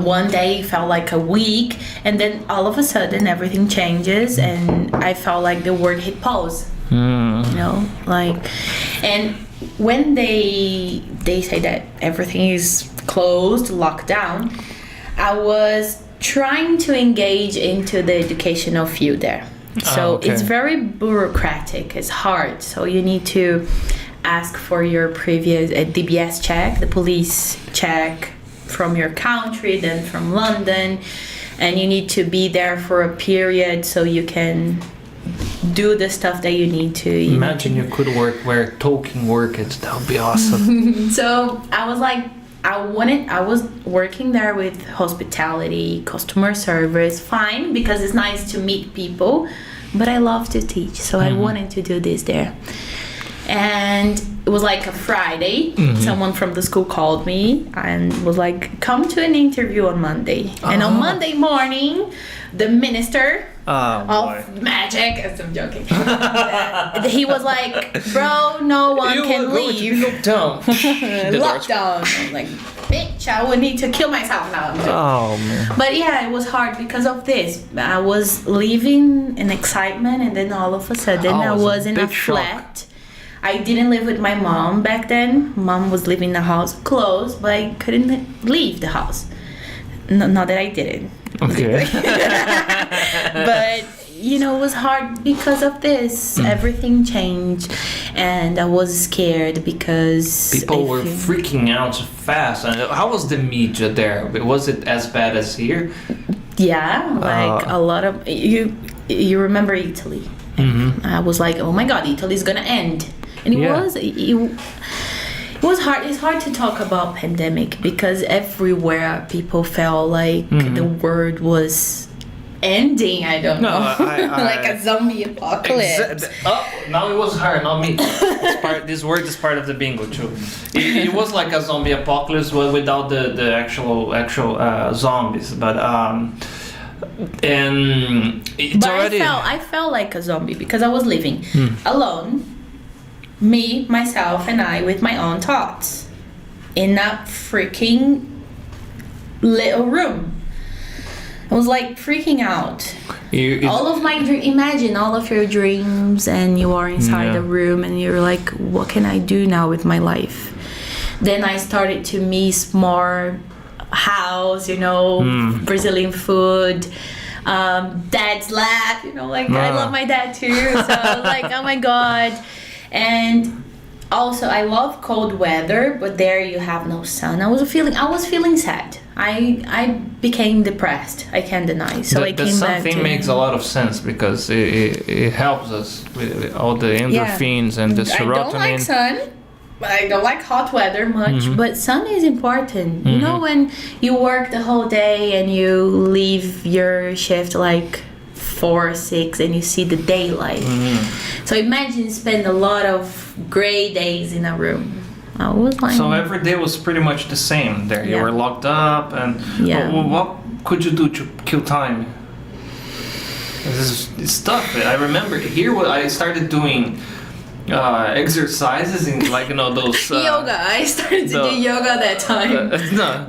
One day felt like a week, and then all of a sudden everything changes, and I felt like the world hit pause. And when they say that everything is closed, locked down, I was trying to engage into the educational field there. So it's very bureaucratic, it's hard. So you need to ask for your previous DBS check, the police check from your country, then from London, and you need to be there for a period so you can do the stuff that you need to. Imagine you could work where Tolkien worked. That would be awesome. So I was like, I was working there with hospitality, customer service, fine, because it's nice to meet people, but I love to teach, so I wanted to do this there. And it was like a Friday, someone from the school called me and was like, come to an interview on Monday. And on Monday morning, the minister of magic, I'm joking, he was like, bro, no one can leave. Lockdown. I'm like, bitch, I would need to kill myself now. Oh man. But yeah, it was hard because of this. I was leaving in excitement, and then all of a sudden I was in a flat. I didn't live with my mom back then. Mom was living in the house close, but I couldn't leave the house. Not that I didn't. Okay. But it was hard because of this. Everything changed, and I was scared because people were freaking out fast. How was the media there? Was it as bad as here? Yeah, like a lot of you remember Italy. I was like, oh my God, Italy's gonna end. And it was hard. It's hard to talk about pandemic because everywhere people felt like the world was ending. I don't know. Like a zombie apocalypse. Now it was her, not me. This word is part of the bingo too. It was like a zombie apocalypse, but without the actual zombies. But and it's But already. I felt like a zombie because I was living alone, me, myself, and I with my own thoughts in a freaking little room. I was like freaking out. All of my imagine all of your dreams, and you are inside a room, and you're like, what can I do now with my life? Then I started to miss more house, Brazilian food, dad's laugh, like I love my dad too. So I was like, oh my god. And also I love cold weather, but there you have no sun. I was feeling sad. I became depressed. I can't deny. So I came back to... Something makes a lot of sense because it helps us with all the endorphins and the serotonin. I don't like sun. I don't like hot weather much, but sun is important. You know, when you work the whole day and you leave your shift like 4 or 6 and you see the daylight. So imagine spend a lot of gray days in a room. I was like... So every day was pretty much the same there. You were locked up, and what could you do to kill time? It's tough. I remember here I started doing exercises in those yoga. I started to do yoga that time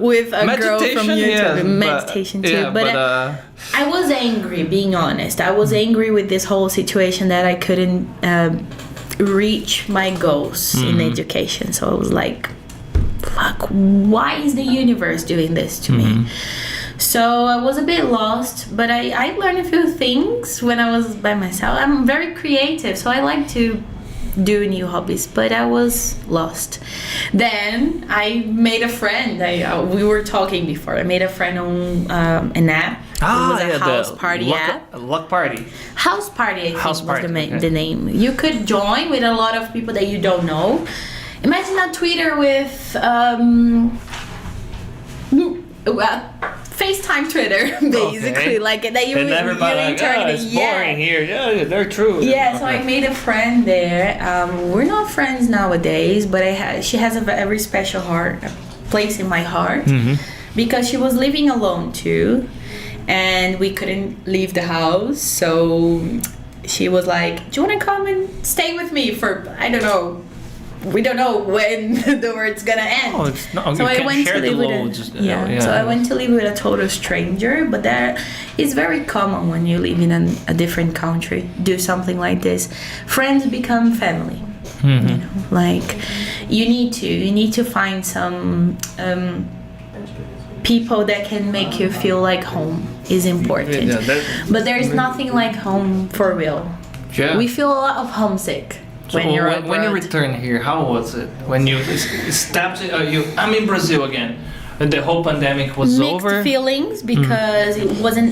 with a girl from YouTube. Meditation too. But I was angry, being honest. I was angry with this whole situation that I couldn't reach my goals in education. So I was like, fuck, why is the universe doing this to me? So I was a bit lost, but I learned a few things when I was by myself. I'm very creative, so I like to do new hobbies, but I was lost. Then I made a friend. We were talking before. I made a friend on an app. It was a house party app. Luck party. House party, I think was the name. You could join with a lot of people that you don't know. Imagine a Twitter with FaceTime Twitter, basically, like that you it's boring here. Yeah, they're true. Yeah, so I made a friend there. We're not friends nowadays, but she has a very special place in my heart because she was living alone too, and we couldn't leave the house. So she was like, "Do you want to come and stay with me for I don't know." We don't know when the word's gonna end. So I went to live with So I went to live with a total stranger, but that is very common when you live in a different country. Do something like this, friends become family. Like you need to find some people that can make you feel like home is important. But there's nothing like home for real. Yeah. We feel a lot of homesick. So when you return here, how was it? When you stepped, I'm in Brazil again. And the whole pandemic was over. Mixed feelings because it wasn't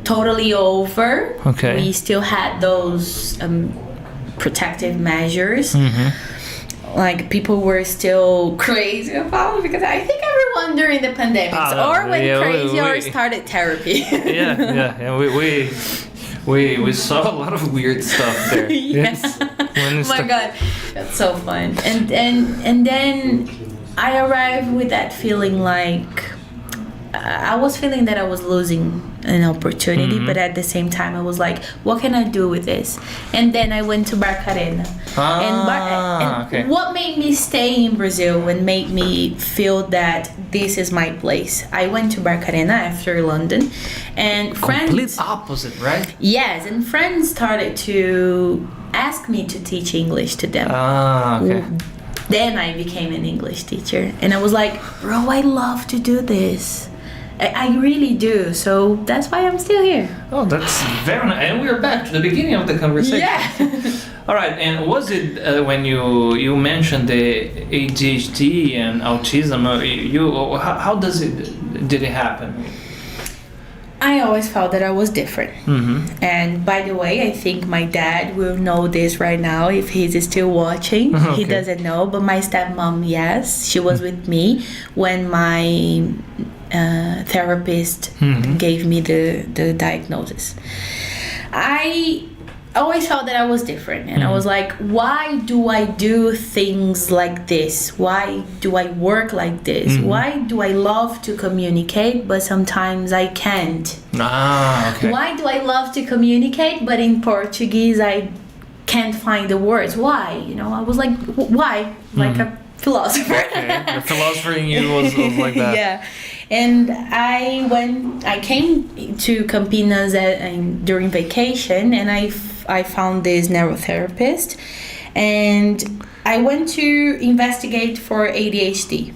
totally over. Okay. We still had those protective measures. Like people were still crazy about it because I think everyone during the pandemic went crazy or started therapy. We saw a lot of weird stuff there. Oh my god, that's so fun. And then I arrived with that feeling like I was feeling that I was losing an opportunity, but at the same time I was like, what can I do with this? And then I went to Barcarena. And what made me stay in Brazil and made me feel that this is my place? I went to Barcarena after London, and friends... Complete opposite, right? Yes, and friends started to ask me to teach English to them. Then I became an English teacher, and I was like, bro, I love to do this. I really do. So that's why I'm still here. Oh, that's very nice. And we're back to the beginning of the conversation. Yeah. All right. And was it when you mentioned the ADHD and autism? How did it happen? I always felt that I was different. And by the way, I think my dad will know this right now if he's still watching. He doesn't know, but my stepmom, yes, she was with me when my therapist gave me the diagnosis. I always felt that I was different, and I was like, why do I do things like this? Why do I work like this? Why do I love to communicate, but sometimes I can't? Okay. Why do I love to communicate, but in Portuguese I can't find the words? Why? You know, I was like, why? Like a philosopher. Okay. The philosopher in you was like that. Yeah. And I came to Campinas during vacation, and I found this neurotherapist, and I went to investigate for ADHD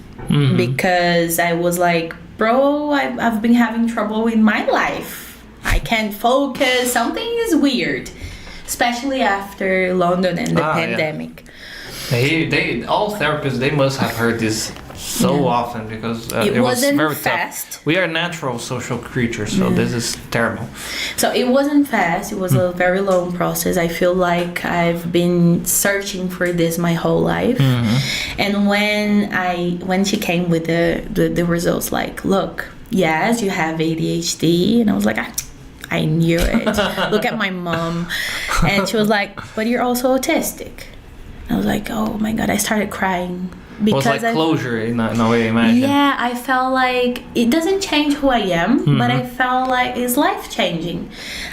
because I was like, bro, I've been having trouble in my life. I can't focus. Something is weird, especially after London and the pandemic. They all therapists, they must have heard this so often, because it wasn't was very fast. tough. We are natural social creatures, so this is terrible. So it wasn't fast. It was a very long process. I feel like I've been searching for this my whole life. And when she came with the results, like, look, yes, you have ADHD, and I was like, I knew it. Look at my mom. And she was like, but you're also autistic. I was like, oh my God, I started crying. Because it was like closure in a way, I imagine. Yeah, I felt like it doesn't change who I am, but I felt like it's life-changing.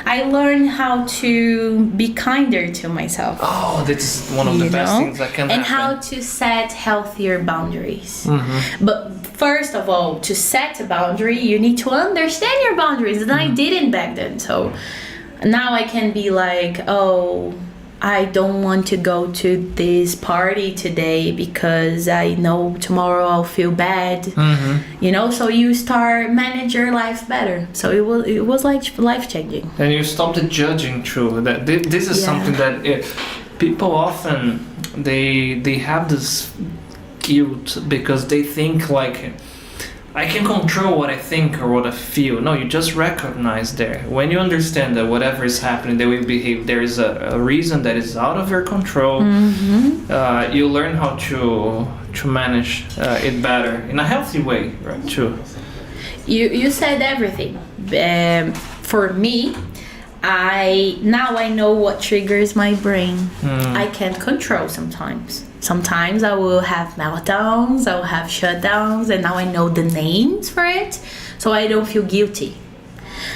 I learned how to be kinder to myself. Oh, that's one of the best things that can happen. And how to set healthier boundaries. But first of all, to set a boundary, you need to understand your boundaries. And I didn't back then. So now I can be like, oh, I don't want to go to this party today because I know tomorrow I'll feel bad. You know, so you start manage your life better. So it was like life changing. And you stopped judging too. That this is something that people often they have this guilt because they think like, I can control what I think or what I feel. No, you just recognize there. When you understand that whatever is happening, the way you behave, there is a reason that is out of your control. You learn how to manage it better in a healthy way, right? Too. You said everything. For me, I know what triggers my brain. I can't control sometimes. Sometimes I will have meltdowns, I will have shutdowns, and now I know the names for it, so I don't feel guilty.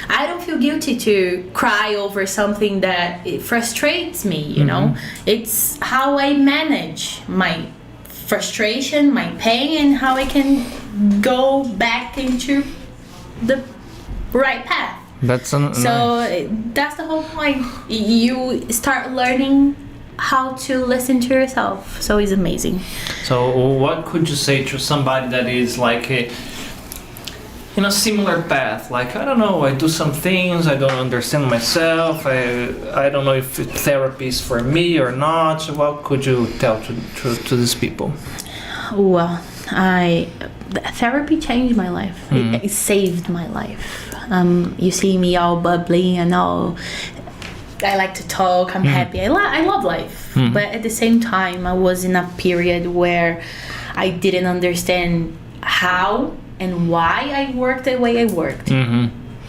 I don't feel guilty to cry over something that it frustrates me, you know? It's how I manage my frustration, my pain, and how I can go back into the right path. That's the whole point. You start learning how to listen to yourself, so it's amazing. So what could you say to somebody that is like in a similar path, like, I don't know, I do some things, I don't understand myself, I don't know if therapy is for me or not? So what could you tell to these people? Well, therapy changed my life. It saved my life. You see me all bubbly and all, I like to talk, I'm happy, I love life. But at the same time, I was in a period where I didn't understand how and why I worked the way I worked.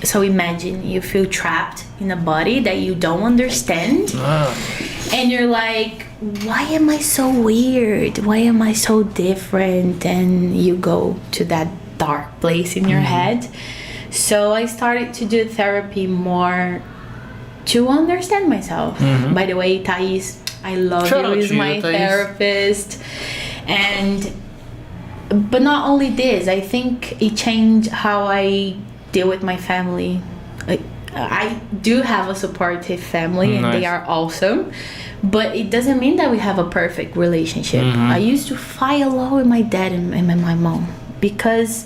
So imagine you feel trapped in a body that you don't understand. And you're like, why am I so weird? Why am I so different? And you go to that dark place in your head. So I started to do therapy more to understand myself. By the way, Thais, I love you. Is my therapist. But not only this, I think it changed how I deal with my family. I do have a supportive family, and they are awesome. But it doesn't mean that we have a perfect relationship. I used to fight a lot with my dad and my mom because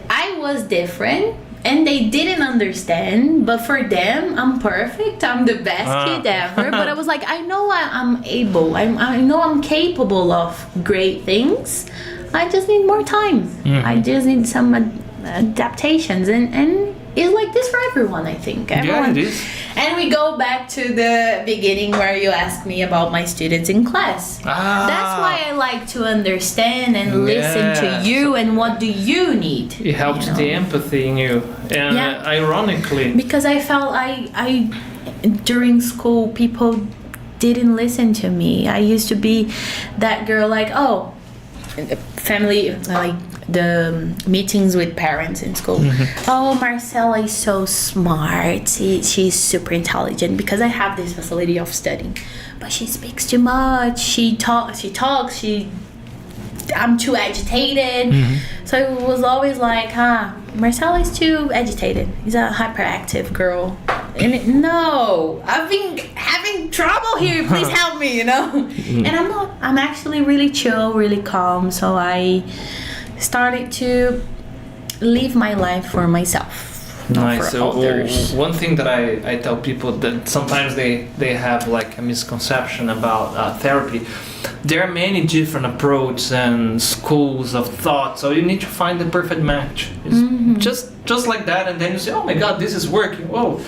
I was different. And they didn't understand, but for them, I'm perfect. I'm the best kid ever. But I was like, I know I'm able. I know I'm capable of great things. I just need more time. I just need some adaptations, and it's like this for everyone, I think. Everyone. Yeah, it is. And we go back to the beginning where you asked me about my students in class. That's why I like to understand and listen to you and what do you need. It helps the empathy in you, and ironically, because I felt I during school people didn't listen to me. I used to be that girl like, oh, family, like the meetings with parents in school. Oh, Marcela is so smart. She's super intelligent because I have this facility of studying, but she speaks too much. She talks. I'm too agitated. So it was always like, Marcela is too agitated. He's a hyperactive girl. And no, I've been having trouble here. Please help me, you know? And I'm not. I'm actually really chill, really calm. So I started to live my life for myself. Nice. For others. One thing that I tell people that sometimes they have like a misconception about therapy. There are many different approaches and schools of thought, so you need to find the perfect match. It's just like that, and then you say, oh my god, this is working. Whoa.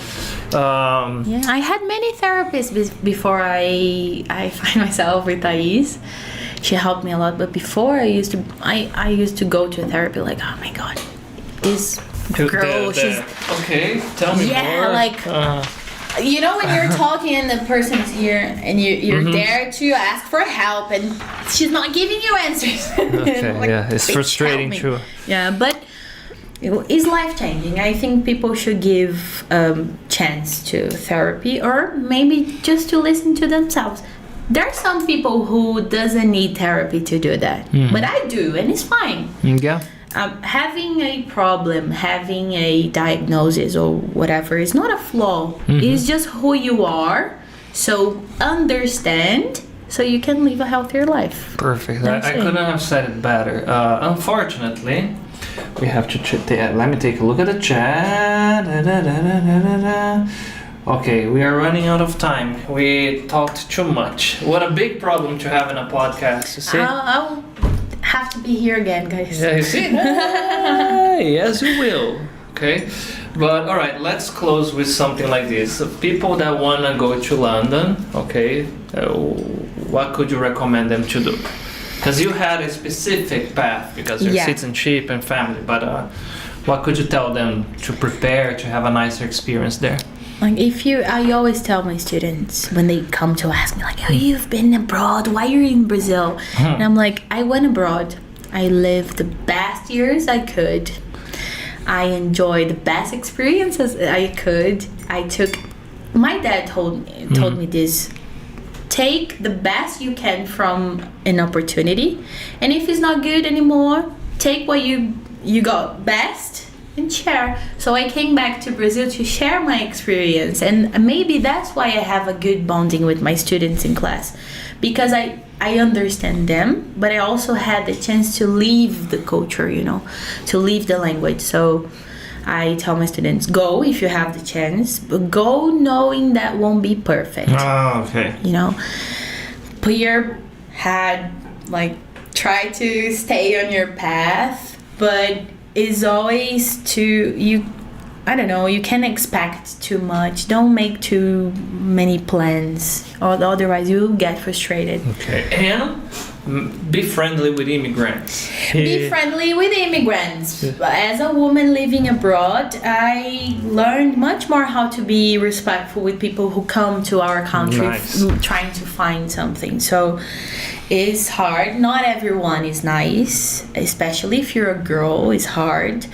I had many therapists before I find myself with Thais. She helped me a lot, but before I used to go to a therapy like, oh my god, this girl, she's okay. Tell me more. Yeah, like you know when you're talking and the person's here and you're there to ask for help and she's not giving you answers. Okay, like, it's frustrating too. Yeah, but it's life changing. I think people should give chance to therapy, or maybe just to listen to themselves. There are some people who doesn't need therapy to do that, but I do, and it's fine. Yeah. Having a problem, having a diagnosis or whatever is not a flaw. It's just who you are. So understand so you can live a healthier life. Perfect. I couldn't have said it better. Unfortunately, we have to let me take a look at the chat. Okay, we are running out of time. We talked too much. What a big problem to have in a podcast, you see? I'll have to be here again, guys. Yeah, you see? Yes, you will. Okay? But, alright, let's close with something like this. People that want to go to London, okay, what could you recommend them to do? Because you had a specific path, because your citizenship and family, but what could you tell them to prepare to have a nicer experience there? Like I always tell my students when they come to ask me like, oh, you've been abroad, why are you in Brazil? And I'm like, I went abroad. I lived the best years I could. I enjoyed the best experiences I could. My dad told me this. Take the best you can from an opportunity, and if it's not good anymore, take what you got best and share. So I came back to Brazil to share my experience, and maybe that's why I have a good bonding with my students in class, because I understand them, but I also had the chance to leave the culture, to leave the language. So I tell my students, go if you have the chance, but go knowing that won't be perfect. Oh, okay. Put your head, try to stay on your path, but it's always you can't expect too much. Don't make too many plans, or otherwise you'll get frustrated. Okay. And be friendly with immigrants. Be friendly with immigrants. As a woman living abroad, I learned much more how to be respectful with people who come to our country trying to find something. So it's hard. Not everyone is nice, especially if you're a girl. It's hard.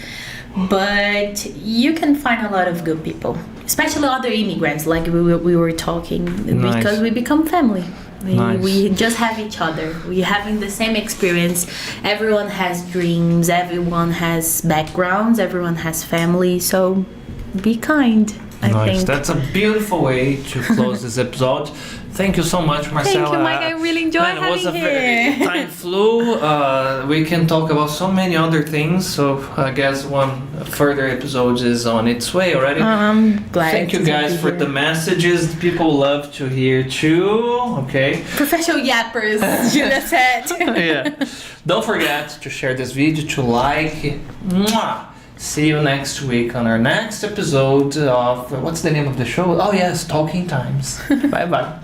But you can find a lot of good people, especially other immigrants, like we were talking, because we become family. We just have each other. We're having the same experience. Everyone has dreams. Everyone has backgrounds. Everyone has family. So be kind. I think that's a beautiful way to close this episode. Thank you so much, Marcela. Thank you, Mike. I really enjoyed having you. Time flew. We can talk about so many other things. So I guess one further episode is on its way already. I'm glad. Thank you guys for the messages. People love to hear too. Okay. Professional yappers, Julia said. Yeah. Don't forget to share this video, to like. Mwah! See you next week on our next episode of what's the name of the show? Oh yes, Talking Times. Bye bye.